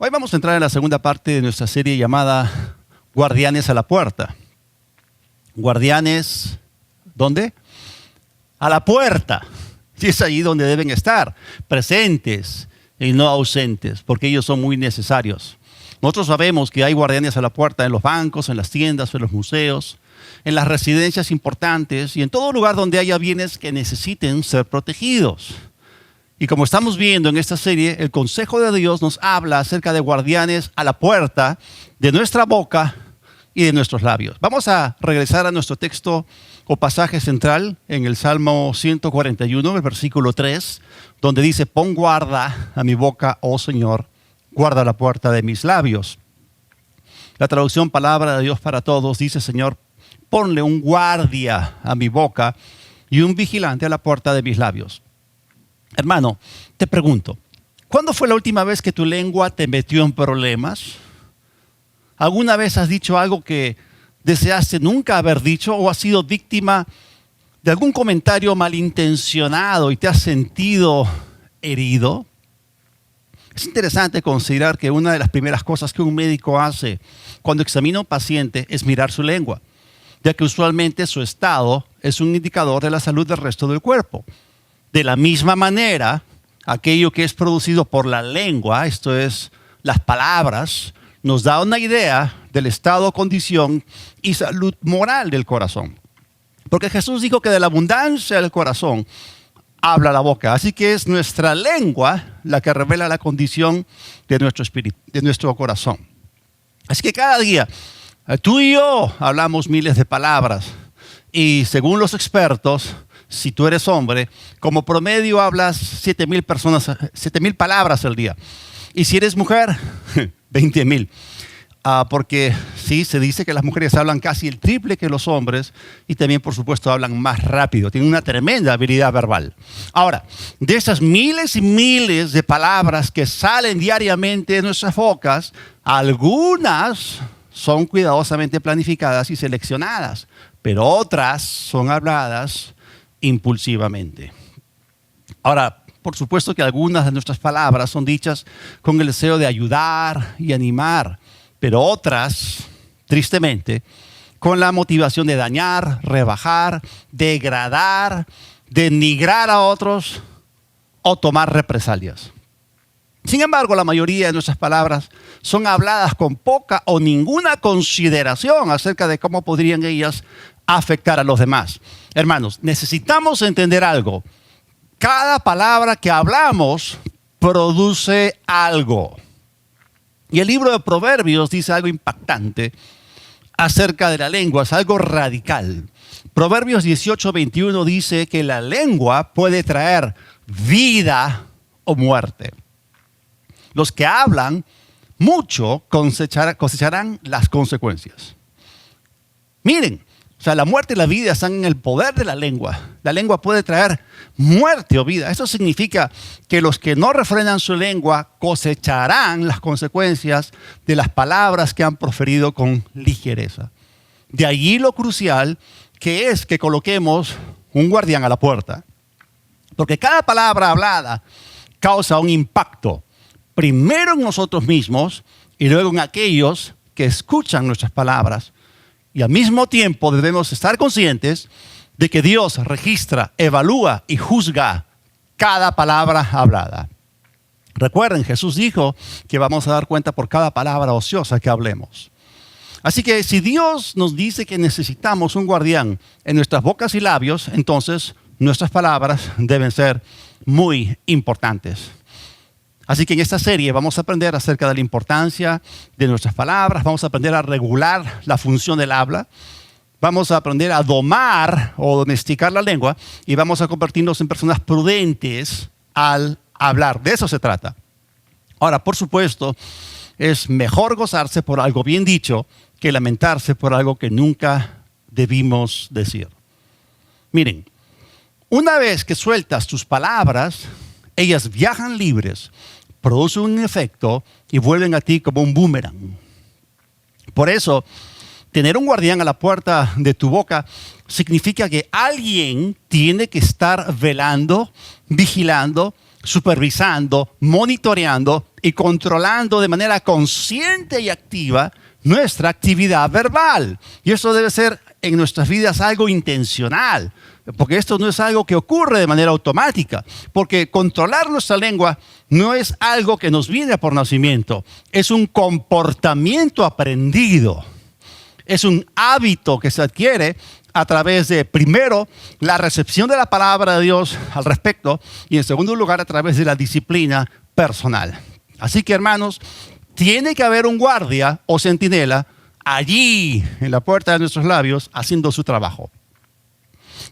Hoy vamos a entrar en la segunda parte de nuestra serie llamada Guardianes a la Puerta. Guardianes, ¿dónde? A la puerta. Y es ahí donde deben estar, presentes y no ausentes, porque ellos son muy necesarios. Nosotros sabemos que hay guardianes a la puerta en los bancos, en las tiendas, en los museos, en las residencias importantes y en todo lugar donde haya bienes que necesiten ser protegidos. Y como estamos viendo en esta serie, el consejo de Dios nos habla acerca de guardianes a la puerta de nuestra boca y de nuestros labios. Vamos a regresar a nuestro texto o pasaje central en el Salmo 141, el versículo 3, donde dice: pon guarda a mi boca, oh Señor, guarda la puerta de mis labios. La traducción Palabra de Dios para Todos dice: Señor, ponle un guardia a mi boca y un vigilante a la puerta de mis labios. Hermano, te pregunto, ¿cuándo fue la última vez que tu lengua te metió en problemas? ¿Alguna vez has dicho algo que deseaste nunca haber dicho o has sido víctima de algún comentario malintencionado y te has sentido herido? Es interesante considerar que una de las primeras cosas que un médico hace cuando examina a un paciente es mirar su lengua, ya que usualmente su estado es un indicador de la salud del resto del cuerpo. De la misma manera, aquello que es producido por la lengua, esto es, las palabras, nos da una idea del estado, condición y salud moral del corazón. Porque Jesús dijo que de la abundancia del corazón habla la boca. Así que es nuestra lengua la que revela la condición de nuestro espíritu, de nuestro corazón. Así que cada día, tú y yo hablamos miles de palabras. Y según los expertos, si tú eres hombre, como promedio hablas 7,000 palabras al día. Y si eres mujer, 20,000. Porque sí, se dice que las mujeres hablan casi el triple que los hombres y también, por supuesto, hablan más rápido. Tienen una tremenda habilidad verbal. Ahora, de esas miles y miles de palabras que salen diariamente de nuestras bocas, algunas son cuidadosamente planificadas y seleccionadas, pero otras son habladas impulsivamente. Ahora, por supuesto que algunas de nuestras palabras son dichas con el deseo de ayudar y animar, pero otras, tristemente, con la motivación de dañar, rebajar, degradar, denigrar a otros o tomar represalias. Sin embargo, la mayoría de nuestras palabras son habladas con poca o ninguna consideración acerca de cómo podrían ellas afectar a los demás. Hermanos, necesitamos entender algo. Cada palabra que hablamos produce algo. Y el libro de Proverbios dice algo impactante acerca de la lengua, es algo radical. Proverbios 18:21 dice que la lengua puede traer vida o muerte. Los que hablan mucho cosecharán las consecuencias. Miren, la muerte y la vida están en el poder de la lengua. La lengua puede traer muerte o vida. Eso significa que los que no refrenan su lengua cosecharán las consecuencias de las palabras que han proferido con ligereza. De allí lo crucial que es que coloquemos un guardián a la puerta. Porque cada palabra hablada causa un impacto, primero en nosotros mismos y luego en aquellos que escuchan nuestras palabras. Y al mismo tiempo debemos estar conscientes de que Dios registra, evalúa y juzga cada palabra hablada. Recuerden, Jesús dijo que vamos a dar cuenta por cada palabra ociosa que hablemos. Así que si Dios nos dice que necesitamos un guardián en nuestras bocas y labios, entonces nuestras palabras deben ser muy importantes. Así que en esta serie vamos a aprender acerca de la importancia de nuestras palabras, vamos a aprender a regular la función del habla, vamos a aprender a domar o domesticar la lengua y vamos a convertirnos en personas prudentes al hablar. De eso se trata. Ahora, por supuesto, es mejor gozarse por algo bien dicho que lamentarse por algo que nunca debimos decir. Miren, una vez que sueltas tus palabras, ellas viajan libres, producen un efecto y vuelven a ti como un boomerang. Por eso, tener un guardián a la puerta de tu boca significa que alguien tiene que estar velando, vigilando, supervisando, monitoreando y controlando de manera consciente y activa nuestra actividad verbal. Y eso debe ser en nuestras vidas algo intencional, porque esto no es algo que ocurre de manera automática, porque controlar nuestra lengua no es algo que nos viene por nacimiento, es un comportamiento aprendido, es un hábito que se adquiere a través de, primero, la recepción de la palabra de Dios al respecto, y en segundo lugar, a través de la disciplina personal. Así que, hermanos, tiene que haber un guardia o centinela allí en la puerta de nuestros labios haciendo su trabajo.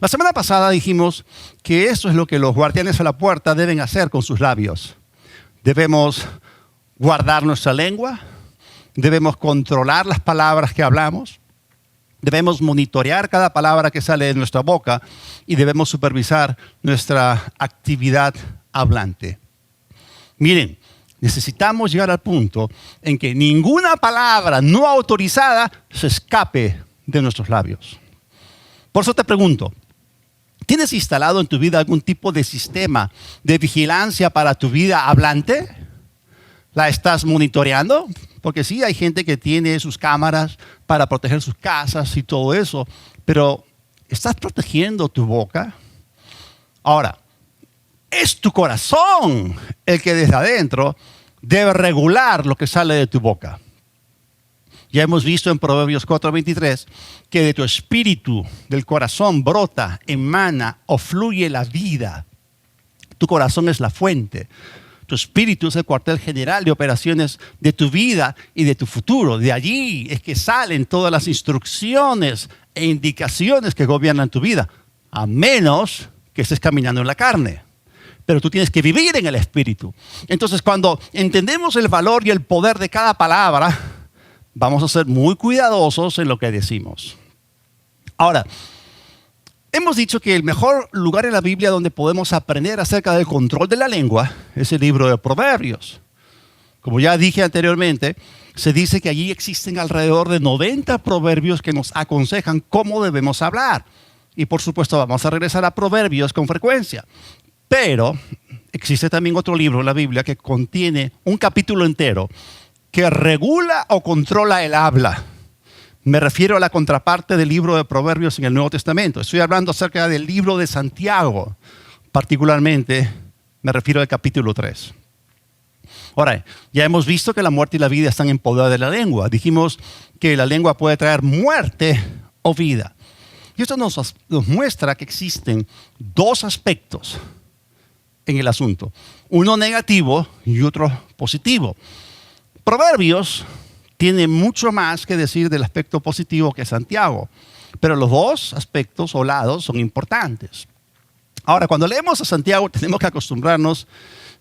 La semana pasada dijimos que eso es lo que los guardianes a la puerta deben hacer con sus labios. Debemos guardar nuestra lengua, debemos controlar las palabras que hablamos, debemos monitorear cada palabra que sale de nuestra boca y debemos supervisar nuestra actividad hablante. Miren, necesitamos llegar al punto en que ninguna palabra no autorizada se escape de nuestros labios. Por eso te pregunto, ¿tienes instalado en tu vida algún tipo de sistema de vigilancia para tu vida hablante? ¿La estás monitoreando? Porque sí, hay gente que tiene sus cámaras para proteger sus casas y todo eso, pero ¿estás protegiendo tu boca? Ahora, es tu corazón el que desde adentro debe regular lo que sale de tu boca. Ya hemos visto en Proverbios 4:23 que de tu espíritu, del corazón, brota, emana o fluye la vida. Tu corazón es la fuente. Tu espíritu es el cuartel general de operaciones de tu vida y de tu futuro. De allí es que salen todas las instrucciones e indicaciones que gobiernan tu vida, a menos que estés caminando en la carne. Pero tú tienes que vivir en el espíritu. Entonces, cuando entendemos el valor y el poder de cada palabra, vamos a ser muy cuidadosos en lo que decimos. Ahora, hemos dicho que el mejor lugar en la Biblia donde podemos aprender acerca del control de la lengua es el libro de Proverbios. Como ya dije anteriormente, se dice que allí existen alrededor de 90 proverbios que nos aconsejan cómo debemos hablar. Y por supuesto vamos a regresar a Proverbios con frecuencia. Pero existe también otro libro en la Biblia que contiene un capítulo entero que regula o controla el habla. Me refiero a la contraparte del libro de Proverbios en el Nuevo Testamento. Estoy hablando acerca del libro de Santiago. Particularmente me refiero al capítulo 3. Ahora, ya hemos visto que la muerte y la vida están en poder de la lengua. Dijimos que la lengua puede traer muerte o vida. Y esto nos muestra que existen dos aspectos en el asunto. Uno negativo y otro positivo. Proverbios tiene mucho más que decir del aspecto positivo que Santiago, pero los dos aspectos o lados son importantes. Ahora, cuando leemos a Santiago tenemos que acostumbrarnos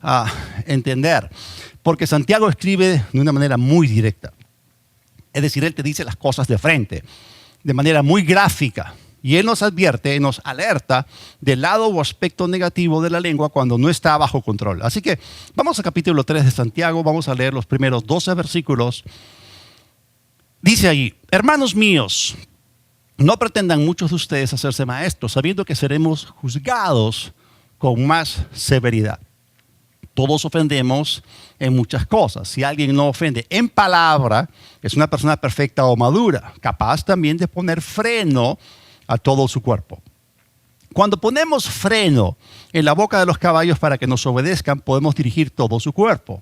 a entender, porque Santiago escribe de una manera muy directa. Es decir, él te dice las cosas de frente, de manera muy gráfica. Y él nos advierte, nos alerta del lado o aspecto negativo de la lengua cuando no está bajo control. Así que vamos al capítulo 3 de Santiago, vamos a leer los primeros 12 versículos. Dice ahí, hermanos míos, no pretendan muchos de ustedes hacerse maestros, sabiendo que seremos juzgados con más severidad. Todos ofendemos en muchas cosas. Si alguien no ofende en palabra, es una persona perfecta o madura, capaz también de poner freno a todo su cuerpo. Cuando ponemos freno en la boca de los caballos para que nos obedezcan, podemos dirigir todo su cuerpo.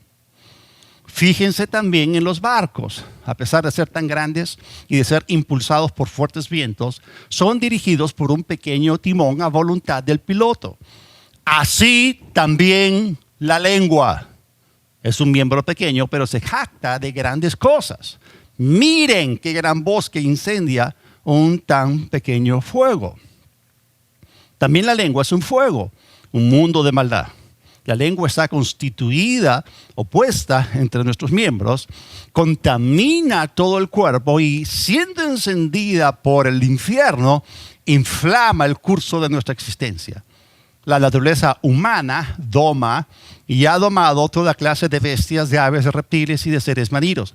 Fíjense también en los barcos. A pesar de ser tan grandes y de ser impulsados por fuertes vientos, son dirigidos por un pequeño timón a voluntad del piloto. Así también la lengua. Es un miembro pequeño, pero se jacta de grandes cosas. Miren qué gran bosque incendia un tan pequeño fuego. También la lengua es un fuego, un mundo de maldad. La lengua está constituida o puesta entre nuestros miembros, contamina todo el cuerpo y, siendo encendida por el infierno, inflama el curso de nuestra existencia. La naturaleza humana doma y ha domado toda clase de bestias, de aves, de reptiles y de seres marinos.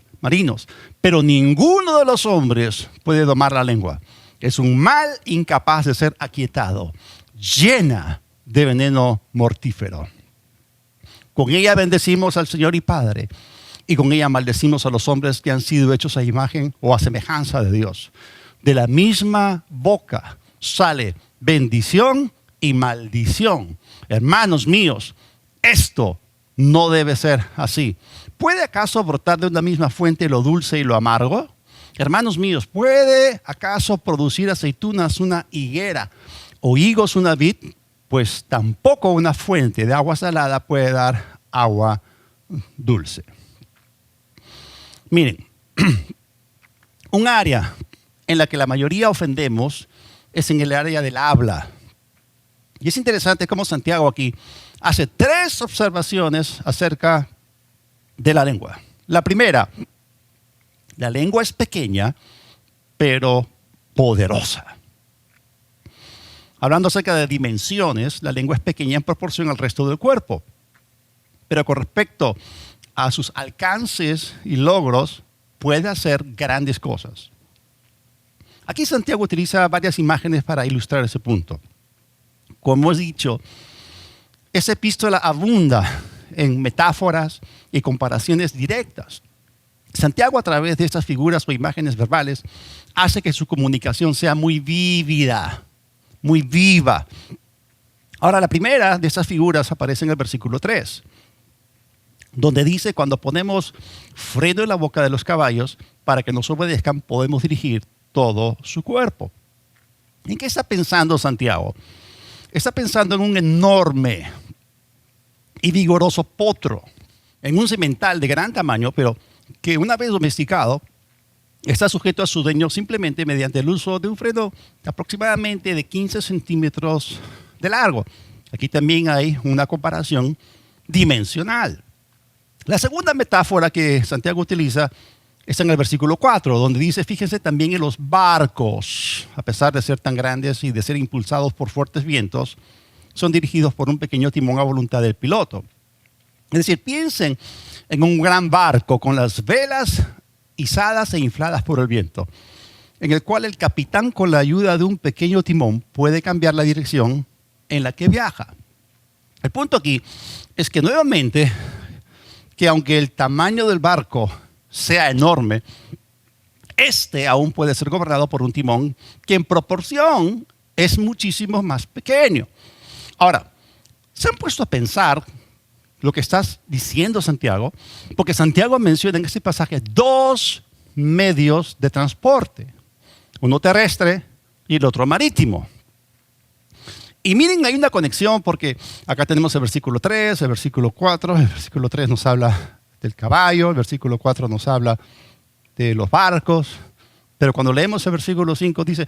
Pero ninguno de los hombres puede domar la lengua. Es un mal incapaz de ser aquietado, llena de veneno mortífero. Con ella bendecimos al Señor y Padre, y con ella maldecimos a los hombres que han sido hechos a imagen o a semejanza de Dios. De la misma boca sale bendición y maldición. Hermanos míos, esto no debe ser así. ¿Puede acaso brotar de una misma fuente lo dulce y lo amargo? Hermanos míos, ¿puede acaso producir aceitunas una higuera o higos una vid? Pues tampoco una fuente de agua salada puede dar agua dulce. Miren, un área en la que la mayoría ofendemos es en el área del habla. Y es interesante cómo Santiago aquí hace 3 observaciones acerca de la lengua. La primera, la lengua es pequeña, pero poderosa. Hablando acerca de dimensiones, la lengua es pequeña en proporción al resto del cuerpo. Pero con respecto a sus alcances y logros, puede hacer grandes cosas. Aquí Santiago utiliza varias imágenes para ilustrar ese punto. Como hemos dicho, esa epístola abunda en metáforas y comparaciones directas. Santiago, a través de estas figuras o imágenes verbales, hace que su comunicación sea muy vívida, muy viva. Ahora, la primera de estas figuras aparece en el versículo 3, donde dice: cuando ponemos freno en la boca de los caballos para que nos obedezcan, podemos dirigir todo su cuerpo. ¿En qué está pensando Santiago? Está pensando en un enorme y vigoroso potro, en un semental de gran tamaño, pero que una vez domesticado está sujeto a su dueño simplemente mediante el uso de un freno aproximadamente de 15 centímetros de largo. Aquí también hay una comparación dimensional. La segunda metáfora que Santiago utiliza está en el versículo 4, donde dice: fíjense también en los barcos, a pesar de ser tan grandes y de ser impulsados por fuertes vientos, son dirigidos por un pequeño timón a voluntad del piloto. Es decir, piensen en un gran barco con las velas izadas e infladas por el viento, en el cual el capitán, con la ayuda de un pequeño timón, puede cambiar la dirección en la que viaja. El punto aquí es que nuevamente, que aunque el tamaño del barco sea enorme, este aún puede ser gobernado por un timón que en proporción es muchísimo más pequeño. Ahora, ¿se han puesto a pensar lo que estás diciendo, Santiago? Porque Santiago menciona en este pasaje 2 medios de transporte, uno terrestre y el otro marítimo. Y miren, hay una conexión, porque acá tenemos el versículo 3, el versículo 4, el versículo 3 nos habla del caballo, el versículo 4 nos habla de los barcos, pero cuando leemos el versículo 5 dice,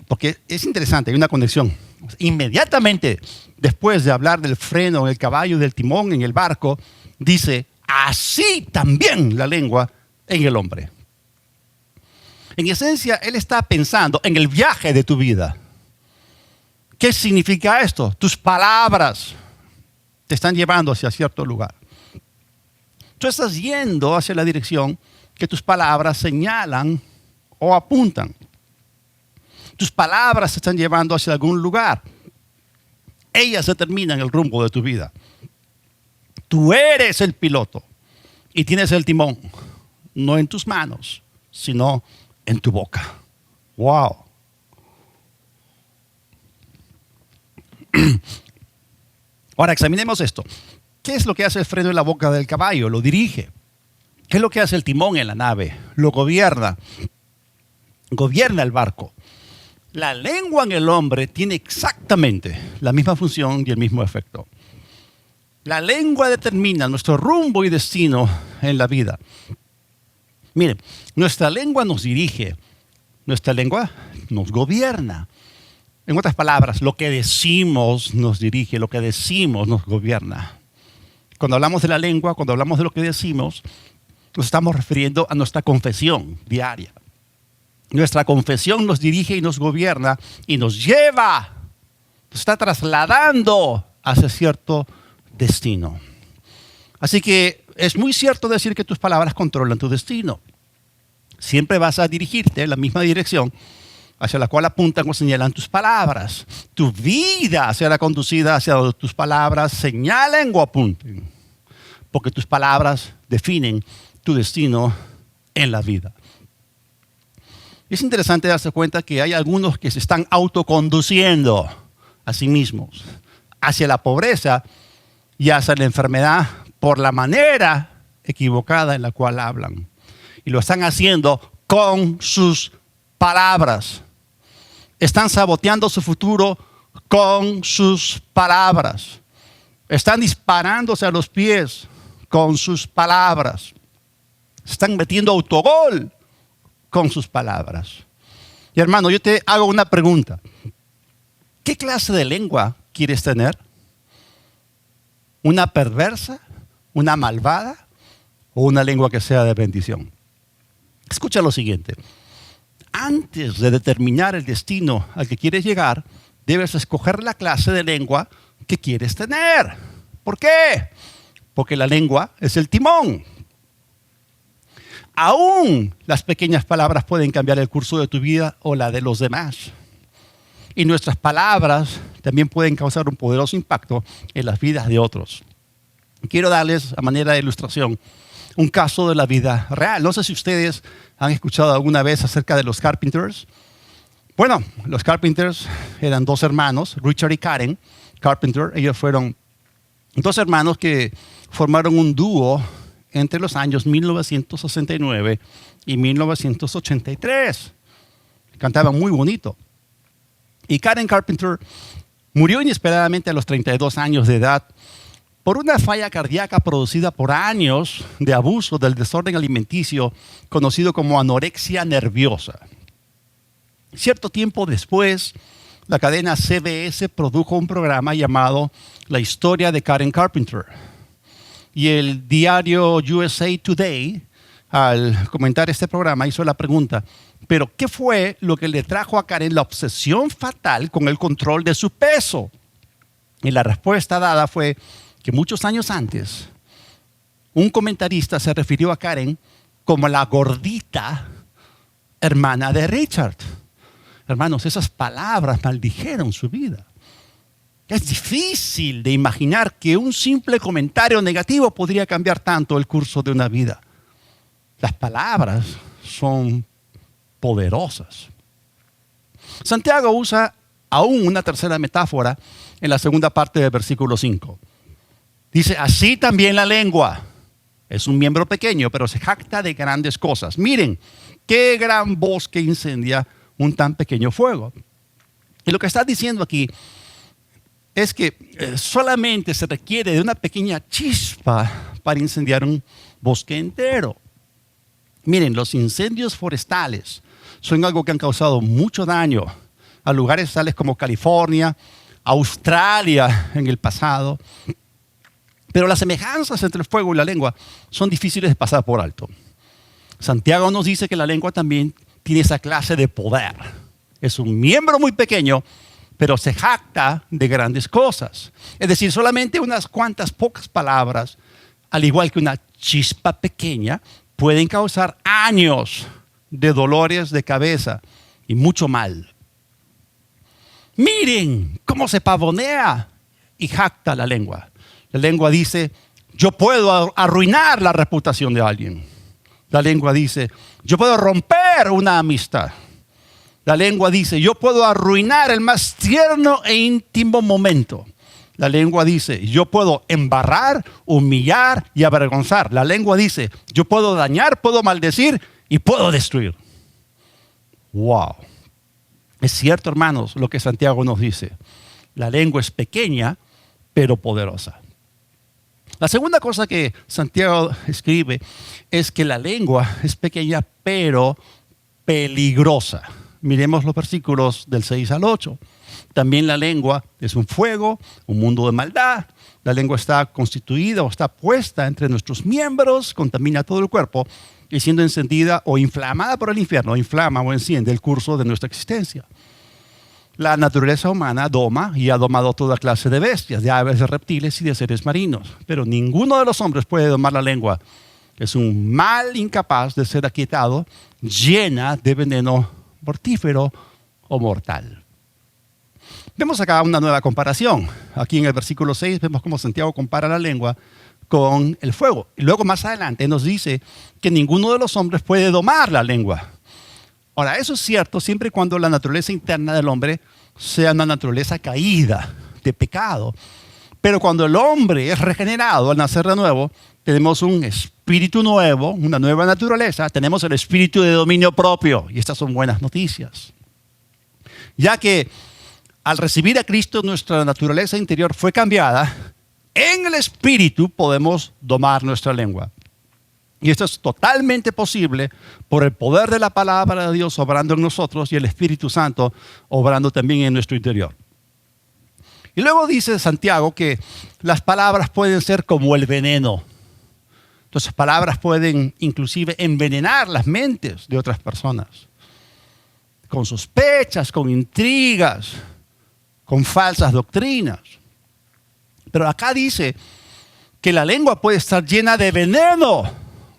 porque es interesante, hay una conexión. Inmediatamente después de hablar del freno en el caballo y del timón en el barco, dice: así también la lengua en el hombre. En esencia, él está pensando en el viaje de tu vida. ¿Qué significa esto? Tus palabras te están llevando hacia cierto lugar. Tú estás yendo hacia la dirección que tus palabras señalan o apuntan. Tus palabras te están llevando hacia algún lugar. Ellas determinan el rumbo de tu vida. Tú eres el piloto y tienes el timón, no en tus manos, sino en tu boca. ¡Wow! Ahora examinemos esto. ¿Qué es lo que hace el freno en la boca del caballo? Lo dirige. ¿Qué es lo que hace el timón en la nave? Lo gobierna. Gobierna el barco. La lengua en el hombre tiene exactamente la misma función y el mismo efecto. La lengua determina nuestro rumbo y destino en la vida. Miren, nuestra lengua nos dirige. Nuestra lengua nos gobierna. En otras palabras, lo que decimos nos dirige, lo que decimos nos gobierna. Cuando hablamos de la lengua, cuando hablamos de lo que decimos, nos estamos refiriendo a nuestra confesión diaria. Nuestra confesión nos dirige y nos gobierna y nos lleva, nos está trasladando hacia cierto destino. Así que es muy cierto decir que tus palabras controlan tu destino. Siempre vas a dirigirte en la misma dirección hacia la cual apuntan o señalan tus palabras. Tu vida será conducida hacia donde tus palabras señalen o apunten. porque tus palabras definen tu destino en la vida. Es interesante darse cuenta que hay algunos que se están autoconduciendo a sí mismos hacia la pobreza y hacia la enfermedad por la manera equivocada en la cual hablan. Y lo están haciendo con sus palabras. Están saboteando su futuro con sus palabras. Están disparándose a los pies con sus palabras. Están metiendo autogol con sus palabras. Y hermano, yo te hago una pregunta. ¿Qué clase de lengua quieres tener? ¿Una perversa? ¿Una malvada? ¿O una lengua que sea de bendición? Escucha lo siguiente. Antes de determinar el destino al que quieres llegar, debes escoger la clase de lengua que quieres tener. ¿Por qué? Porque la lengua es el timón. Aún las pequeñas palabras pueden cambiar el curso de tu vida o la de los demás. Y nuestras palabras también pueden causar un poderoso impacto en las vidas de otros. Quiero darles, a manera de ilustración, un caso de la vida real. No sé si ustedes han escuchado alguna vez acerca de los Carpenters. Bueno, los Carpenters eran dos hermanos, Richard y Karen Carpenter. Ellos fueron dos hermanos que formaron un dúo entre los años 1969 y 1983. Cantaban muy bonito. Y Karen Carpenter murió inesperadamente a los 32 años de edad por una falla cardíaca producida por años de abuso del desorden alimenticio conocido como anorexia nerviosa. Cierto tiempo después, la cadena CBS produjo un programa llamado La historia de Karen Carpenter. Y el diario USA Today, al comentar este programa, hizo la pregunta, ¿pero qué fue lo que le trajo a Karen la obsesión fatal con el control de su peso? Y la respuesta dada fue que muchos años antes, un comentarista se refirió a Karen como la gordita hermana de Richard. Hermanos, esas palabras maldijeron su vida. Es difícil de imaginar que un simple comentario negativo podría cambiar tanto el curso de una vida. Las palabras son poderosas. Santiago usa aún una tercera metáfora en la segunda parte del versículo 5. Dice, así también la lengua es un miembro pequeño, pero se jacta de grandes cosas. Miren, qué gran bosque incendia un tan pequeño fuego. Y lo que está diciendo aquí es que solamente se requiere de una pequeña chispa para incendiar un bosque entero. Miren, los incendios forestales son algo que han causado mucho daño a lugares tales como California, Australia en el pasado. Pero las semejanzas entre el fuego y la lengua son difíciles de pasar por alto. Santiago nos dice que la lengua también tiene esa clase de poder. Es un miembro muy pequeño, pero se jacta de grandes cosas. Es decir, solamente unas cuantas pocas palabras, al igual que una chispa pequeña, pueden causar años de dolores de cabeza y mucho mal. Miren cómo se pavonea y jacta la lengua. La lengua dice, yo puedo arruinar la reputación de alguien. La lengua dice, yo puedo romper una amistad. La lengua dice, yo puedo arruinar el más tierno e íntimo momento. La lengua dice, yo puedo embarrar, humillar y avergonzar. La lengua dice, yo puedo dañar, puedo maldecir y puedo destruir. Wow. Es cierto, hermanos, lo que Santiago nos dice. La lengua es pequeña, pero poderosa. La segunda cosa que Santiago escribe es que la lengua es pequeña, pero peligrosa. Miremos los versículos del 6 al 8. También la lengua es un fuego, un mundo de maldad. La lengua está constituida o está puesta entre nuestros miembros, contamina todo el cuerpo y siendo encendida o inflamada por el infierno, inflama o enciende el curso de nuestra existencia. La naturaleza humana doma y ha domado toda clase de bestias, de aves, de reptiles y de seres marinos. Pero ninguno de los hombres puede domar la lengua. Es un mal incapaz de ser aquietado, llena de veneno mortífero o mortal. Vemos acá una nueva comparación. Aquí en el versículo 6 vemos cómo Santiago compara la lengua con el fuego. Y luego más adelante nos dice que ninguno de los hombres puede domar la lengua. Ahora, eso es cierto siempre y cuando la naturaleza interna del hombre sea una naturaleza caída, de pecado. Pero cuando el hombre es regenerado al nacer de nuevo, tenemos un espíritu nuevo, una nueva naturaleza, tenemos el espíritu de dominio propio. Y estas son buenas noticias. Ya que al recibir a Cristo, nuestra naturaleza interior fue cambiada, en el espíritu podemos domar nuestra lengua. Y esto es totalmente posible por el poder de la palabra de Dios obrando en nosotros y el Espíritu Santo obrando también en nuestro interior. Y luego dice Santiago que las palabras pueden ser como el veneno. Entonces, palabras pueden inclusive envenenar las mentes de otras personas. Con sospechas, con intrigas, con falsas doctrinas. Pero acá dice que la lengua puede estar llena de veneno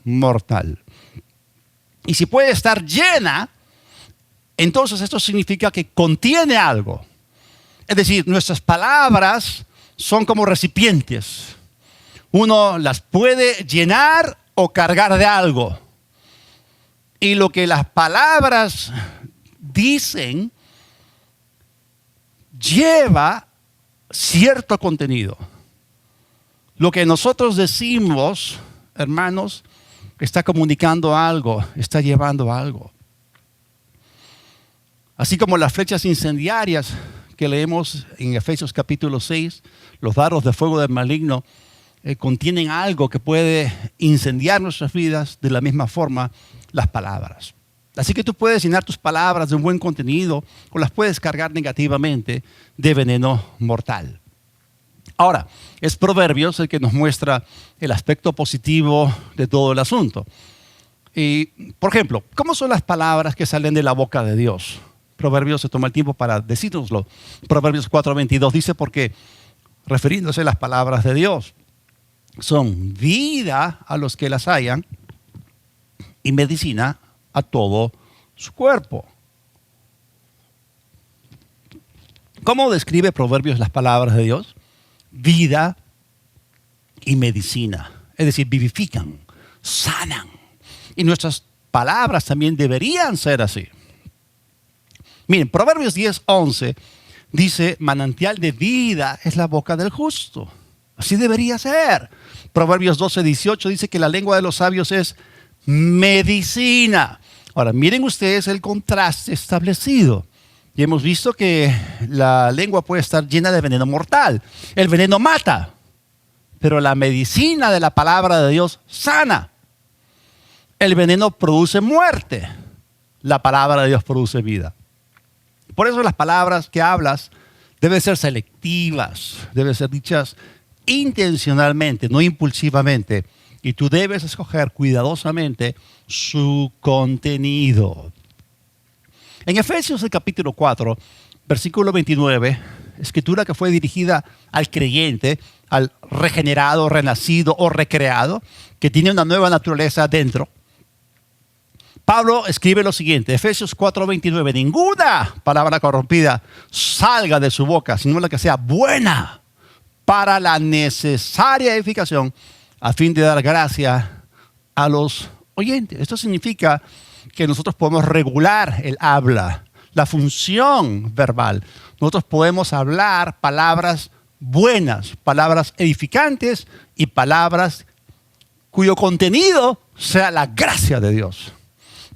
mortal. Y si puede estar llena, entonces esto significa que contiene algo. Es decir, nuestras palabras son como recipientes. Uno las puede llenar o cargar de algo. Y lo que las palabras dicen lleva cierto contenido. Lo que nosotros decimos, hermanos, está comunicando algo, está llevando algo. Así como las flechas incendiarias que leemos en Efesios capítulo 6, los dardos de fuego del maligno contienen algo que puede incendiar nuestras vidas, de la misma forma las palabras. Así que tú puedes llenar tus palabras de un buen contenido o las puedes cargar negativamente de veneno mortal. Ahora, es Proverbios el que nos muestra el aspecto positivo de todo el asunto. Y, por ejemplo, ¿cómo son las palabras que salen de la boca de Dios? Proverbios se toma el tiempo para decírnoslo. Proverbios 4:22 dice, porque refiriéndose a las palabras de Dios, son vida a los que las hallan y medicina a todo su cuerpo. ¿Cómo describe Proverbios las palabras de Dios? Vida y medicina. Es decir, vivifican, sanan. Y nuestras palabras también deberían ser así. Miren, Proverbios 10:11 dice, manantial de vida es la boca del justo. Así debería ser. Proverbios 12:18 dice que la lengua de los sabios es medicina. Ahora, miren ustedes el contraste establecido. Y hemos visto que la lengua puede estar llena de veneno mortal. El veneno mata, pero la medicina de la palabra de Dios sana. El veneno produce muerte. La palabra de Dios produce vida. Por eso las palabras que hablas deben ser selectivas, deben ser dichas intencionalmente, no impulsivamente. Y tú debes escoger cuidadosamente su contenido. En Efesios el capítulo 4, versículo 29, escritura que fue dirigida al creyente, al regenerado, renacido o recreado, que tiene una nueva naturaleza dentro. Pablo escribe lo siguiente, Efesios 4:29, ninguna palabra corrompida salga de su boca, sino la que sea buena para la necesaria edificación, a fin de dar gracia a los oyentes. Esto significa que nosotros podemos regular el habla, la función verbal. Nosotros podemos hablar palabras buenas, palabras edificantes y palabras cuyo contenido sea la gracia de Dios.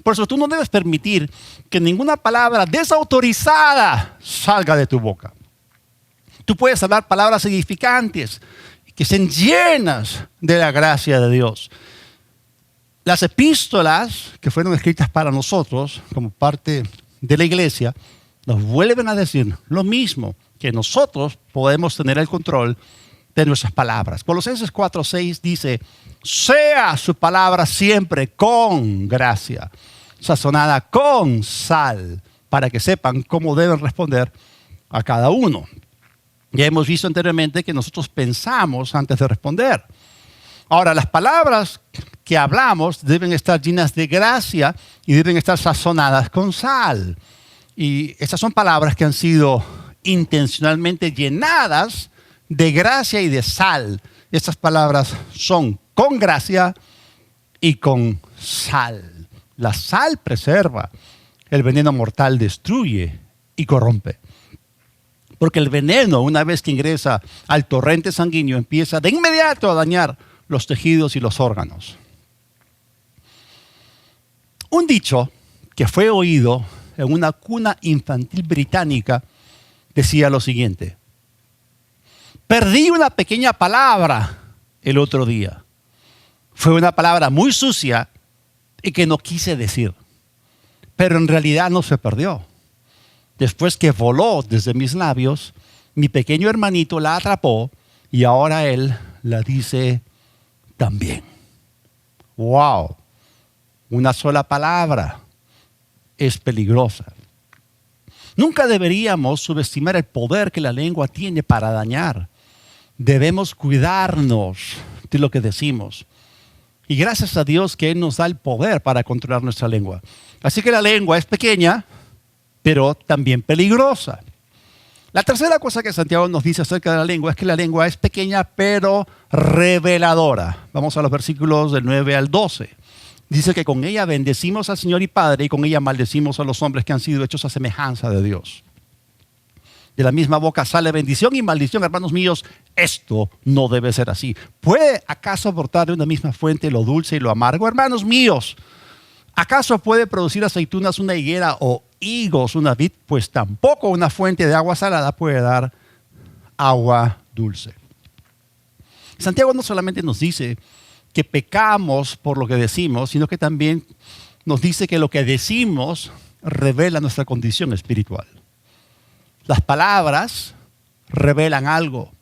Por eso tú no debes permitir que ninguna palabra desautorizada salga de tu boca. Tú puedes hablar palabras edificantes que estén llenas de la gracia de Dios. Las epístolas que fueron escritas para nosotros como parte de la iglesia nos vuelven a decir lo mismo, que nosotros podemos tener el control de nuestras palabras. Colosenses 4:6 dice, sea su palabra siempre con gracia, sazonada con sal, para que sepan cómo deben responder a cada uno. Ya hemos visto anteriormente que nosotros pensamos antes de responder. Ahora, las palabras que hablamos deben estar llenas de gracia y deben estar sazonadas con sal. Y estas son palabras que han sido intencionalmente llenadas de gracia y de sal. Estas palabras son con gracia y con sal. La sal preserva, el veneno mortal destruye y corrompe. Porque el veneno, una vez que ingresa al torrente sanguíneo, empieza de inmediato a dañar los tejidos y los órganos. Un dicho que fue oído en una cuna infantil británica decía lo siguiente: perdí una pequeña palabra el otro día. Fue una palabra muy sucia y que no quise decir. Pero en realidad no se perdió. Después que voló desde mis labios, mi pequeño hermanito la atrapó y ahora él la dice también. ¡Wow! Una sola palabra es peligrosa. Nunca deberíamos subestimar el poder que la lengua tiene para dañar. Debemos cuidarnos de lo que decimos. Y gracias a Dios que Él nos da el poder para controlar nuestra lengua. Así que la lengua es pequeña, pero también peligrosa. La tercera cosa que Santiago nos dice acerca de la lengua es que la lengua es pequeña, pero reveladora. Vamos a los versículos del 9 al 12. Dice que con ella bendecimos al Señor y Padre y con ella maldecimos a los hombres que han sido hechos a semejanza de Dios. De la misma boca sale bendición y maldición, hermanos míos. Esto no debe ser así. ¿Puede acaso brotar de una misma fuente lo dulce y lo amargo? Hermanos míos, ¿acaso puede producir aceitunas una higuera o higos una vid? Pues tampoco una fuente de agua salada puede dar agua dulce. Santiago no solamente nos dice que pecamos por lo que decimos, sino que también nos dice que lo que decimos revela nuestra condición espiritual. Las palabras revelan algo.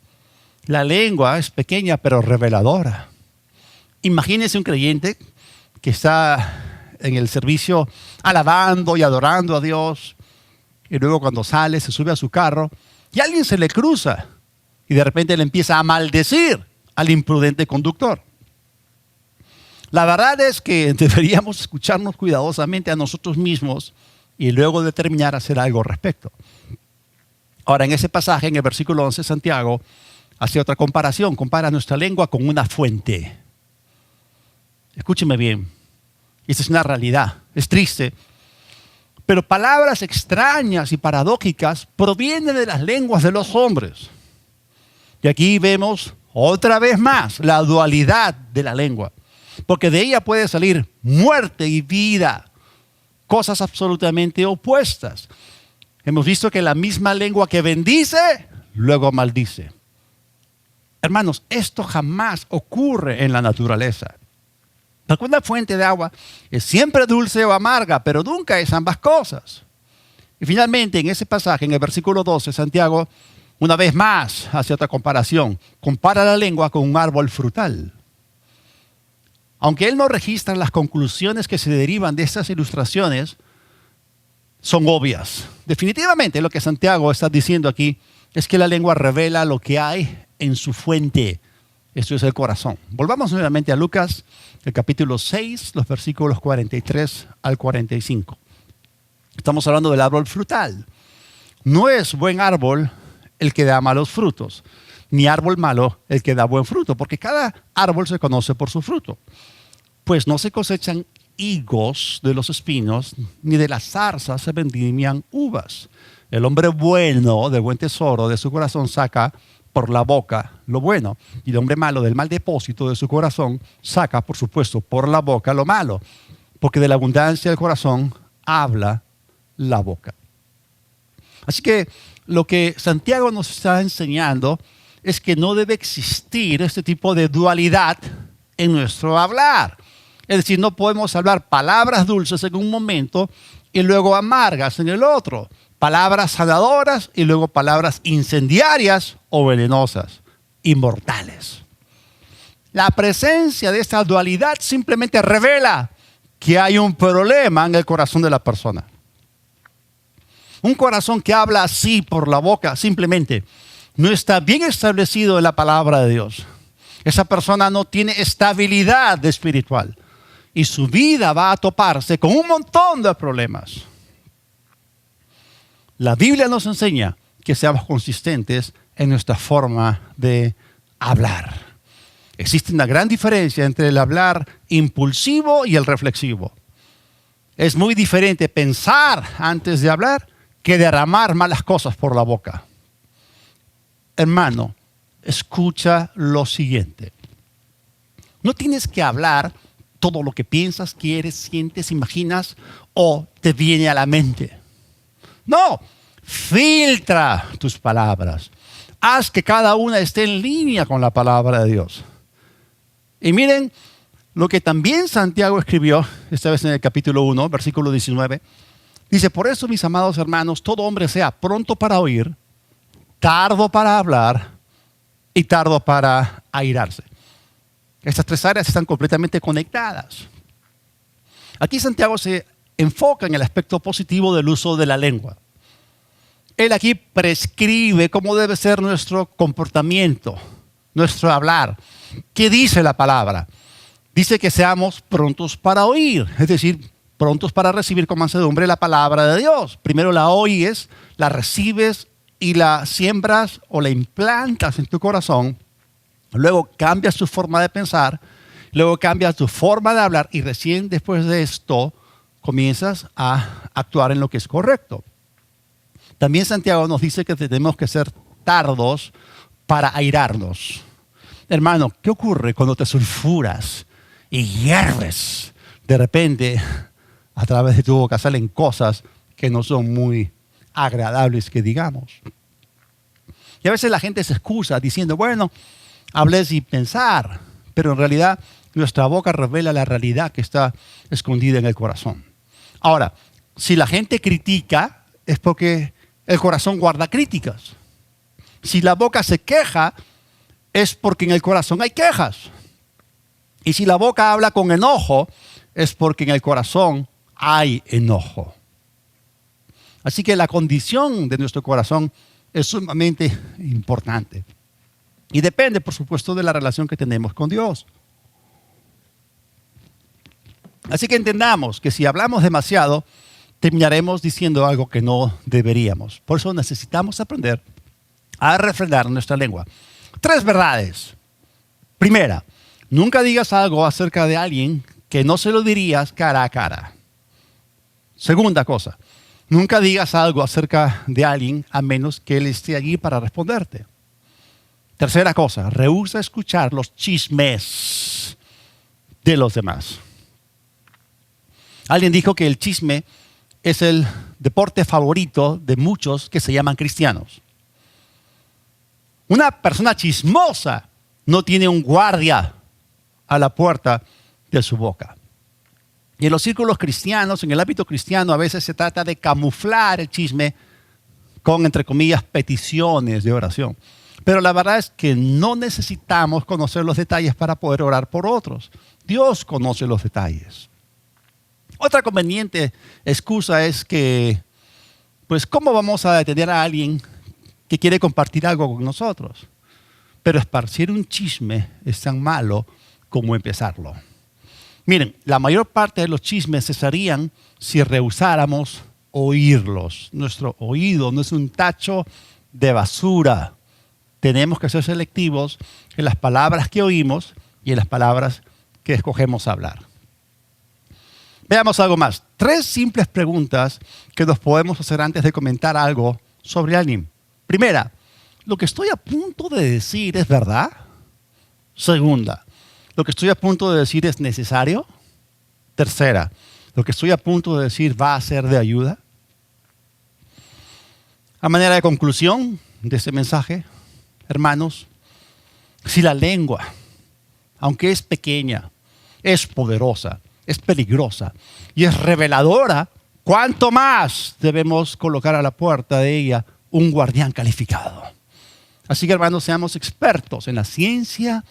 La lengua es pequeña pero reveladora. Imagínese un creyente que está en el servicio alabando y adorando a Dios y luego cuando sale se sube a su carro y alguien se le cruza y de repente le empieza a maldecir al imprudente conductor. La verdad es que deberíamos escucharnos cuidadosamente a nosotros mismos y luego determinar hacer algo al respecto. Ahora, en ese pasaje, en el versículo 11, Santiago hace otra comparación. Compara nuestra lengua con una fuente. Escúcheme bien. Esta es una realidad. Es triste. Pero palabras extrañas y paradójicas provienen de las lenguas de los hombres. Y aquí vemos otra vez más la dualidad de la lengua. Porque de ella puede salir muerte y vida. Cosas absolutamente opuestas. Hemos visto que la misma lengua que bendice, luego maldice. Hermanos, esto jamás ocurre en la naturaleza. Porque una fuente de agua es siempre dulce o amarga, pero nunca es ambas cosas. Y finalmente, en ese pasaje, en el versículo 12, Santiago, una vez más, hace otra comparación. Compara la lengua con un árbol frutal. Aunque él no registra las conclusiones que se derivan de estas ilustraciones, son obvias. Definitivamente lo que Santiago está diciendo aquí es que la lengua revela lo que hay en su fuente. Esto es el corazón. Volvamos nuevamente a Lucas, el capítulo 6, los versículos 43 al 45. Estamos hablando del árbol frutal. No es buen árbol el que da malos frutos, ni árbol malo el que da buen fruto, porque cada árbol se conoce por su fruto. Pues no se cosechan higos de los espinos, ni de las zarzas se vendimian uvas. El hombre bueno, del buen tesoro de su corazón, saca por la boca lo bueno. Y el hombre malo, del mal depósito de su corazón, saca, por supuesto, por la boca lo malo. Porque de la abundancia del corazón habla la boca. Así que lo que Santiago nos está enseñando es que no debe existir este tipo de dualidad en nuestro hablar. Es decir, no podemos hablar palabras dulces en un momento y luego amargas en el otro. Palabras sanadoras y luego palabras incendiarias o venenosas, inmortales. La presencia de esta dualidad simplemente revela que hay un problema en el corazón de la persona. Un corazón que habla así por la boca simplemente no está bien establecido en la palabra de Dios. Esa persona no tiene estabilidad espiritual. Y su vida va a toparse con un montón de problemas. La Biblia nos enseña que seamos consistentes en nuestra forma de hablar. Existe una gran diferencia entre el hablar impulsivo y el reflexivo. Es muy diferente pensar antes de hablar que derramar malas cosas por la boca. Hermano, escucha lo siguiente. No tienes que hablar todo lo que piensas, quieres, sientes, imaginas o te viene a la mente. No, filtra tus palabras. Haz que cada una esté en línea con la palabra de Dios. Y miren lo que también Santiago escribió, esta vez en el capítulo 1, versículo 19. Dice, por eso, mis amados hermanos, todo hombre sea pronto para oír, tardo para hablar y tardo para airarse. Estas tres áreas están completamente conectadas. Aquí Santiago se enfoca en el aspecto positivo del uso de la lengua. Él aquí prescribe cómo debe ser nuestro comportamiento, nuestro hablar. ¿Qué dice la palabra? Dice que seamos prontos para oír, es decir, prontos para recibir con mansedumbre la palabra de Dios. Primero la oyes, la recibes y la siembras o la implantas en tu corazón. Luego cambias tu forma de pensar, luego cambias tu forma de hablar y recién después de esto comienzas a actuar en lo que es correcto. También Santiago nos dice que tenemos que ser tardos para airarnos. Hermano, ¿qué ocurre cuando te sulfuras y hierves? De repente, a través de tu boca salen cosas que no son muy agradables, que digamos. Y a veces la gente se excusa diciendo, bueno, hablé sin pensar, pero en realidad nuestra boca revela la realidad que está escondida en el corazón. Ahora, si la gente critica, es porque el corazón guarda críticas. Si la boca se queja, es porque en el corazón hay quejas. Y si la boca habla con enojo, es porque en el corazón hay enojo. Así que la condición de nuestro corazón es sumamente importante. Y depende, por supuesto, de la relación que tenemos con Dios. Así que entendamos que si hablamos demasiado, terminaremos diciendo algo que no deberíamos. Por eso necesitamos aprender a refrenar nuestra lengua. 3 verdades. Primera, nunca digas algo acerca de alguien que no se lo dirías cara a cara. Segunda cosa, nunca digas algo acerca de alguien a menos que él esté allí para responderte. Tercera cosa, rehúsa escuchar los chismes de los demás. Alguien dijo que el chisme es el deporte favorito de muchos que se llaman cristianos. Una persona chismosa no tiene un guardia a la puerta de su boca. Y en los círculos cristianos, en el ámbito cristiano, a veces se trata de camuflar el chisme con, entre comillas, peticiones de oración. Pero la verdad es que no necesitamos conocer los detalles para poder orar por otros. Dios conoce los detalles. Otra conveniente excusa es que, pues, ¿cómo vamos a detener a alguien que quiere compartir algo con nosotros? Pero esparcir un chisme es tan malo como empezarlo. Miren, la mayor parte de los chismes cesarían si rehusáramos oírlos. Nuestro oído no es un tacho de basura. Tenemos que ser selectivos en las palabras que oímos y en las palabras que escogemos hablar. Veamos algo más. 3 simples preguntas que nos podemos hacer antes de comentar algo sobre alguien. Primera, ¿lo que estoy a punto de decir es verdad? Segunda, ¿lo que estoy a punto de decir es necesario? Tercera, ¿lo que estoy a punto de decir va a ser de ayuda? A manera de conclusión de este mensaje, hermanos, si la lengua, aunque es pequeña, es poderosa, es peligrosa y es reveladora, ¿cuánto más debemos colocar a la puerta de ella un guardián calificado? Así que, hermanos, seamos expertos en la ciencia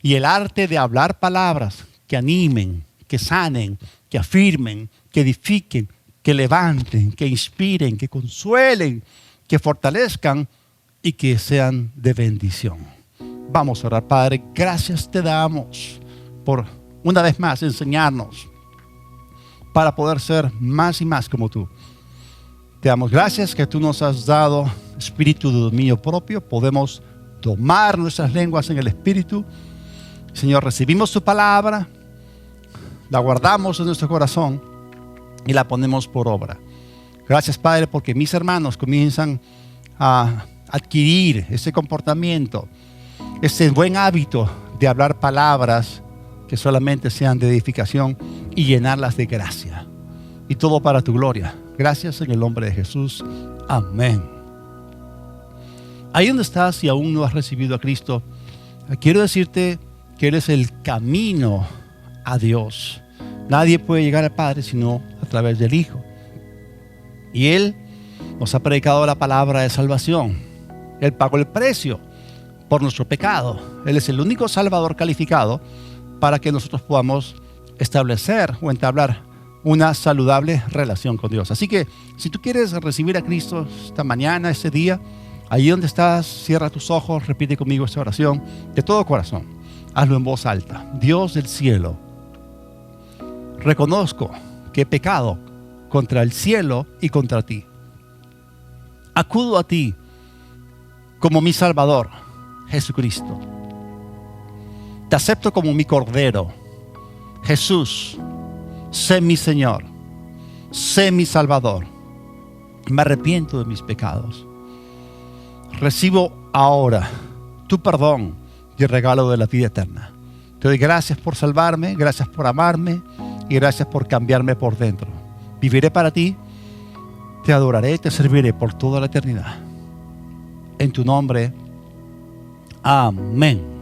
y el arte de hablar palabras que animen, que sanen, que afirmen, que edifiquen, que levanten, que inspiren, que consuelen, que fortalezcan y que sean de bendición. Vamos a orar. Padre, gracias te damos por una vez más enseñarnos para poder ser más y más como tú. Te damos gracias que tú nos has dado espíritu de dominio propio. Podemos tomar nuestras lenguas en el espíritu Señor, recibimos tu palabra, la guardamos en nuestro corazón y la ponemos por obra. Gracias, Padre, porque mis hermanos comienzan a adquirir ese comportamiento, ese buen hábito de hablar palabras que solamente sean de edificación y llenarlas de gracia. Y todo para tu gloria. Gracias en el nombre de Jesús. Amén. Ahí donde estás y aún no has recibido a Cristo, quiero decirte que eres el camino a Dios. Nadie puede llegar al Padre sino a través del Hijo. Y Él nos ha predicado la palabra de salvación. Él pagó el precio por nuestro pecado. Él es el único Salvador calificado para que nosotros podamos establecer o entablar una saludable relación con Dios. Así que si tú quieres recibir a Cristo esta mañana, este día, ahí donde estás, cierra tus ojos, repite conmigo esta oración de todo corazón. Hazlo en voz alta. Dios del cielo, reconozco que he pecado contra el cielo y contra ti. Acudo a ti como mi Salvador, Jesucristo. Te acepto como mi Cordero. Jesús, sé mi Señor, sé mi Salvador. Me arrepiento de mis pecados. Recibo ahora tu perdón y el regalo de la vida eterna. Te doy gracias por salvarme, gracias por amarme y gracias por cambiarme por dentro. Viviré para ti, te adoraré y te serviré por toda la eternidad. En tu nombre, amén.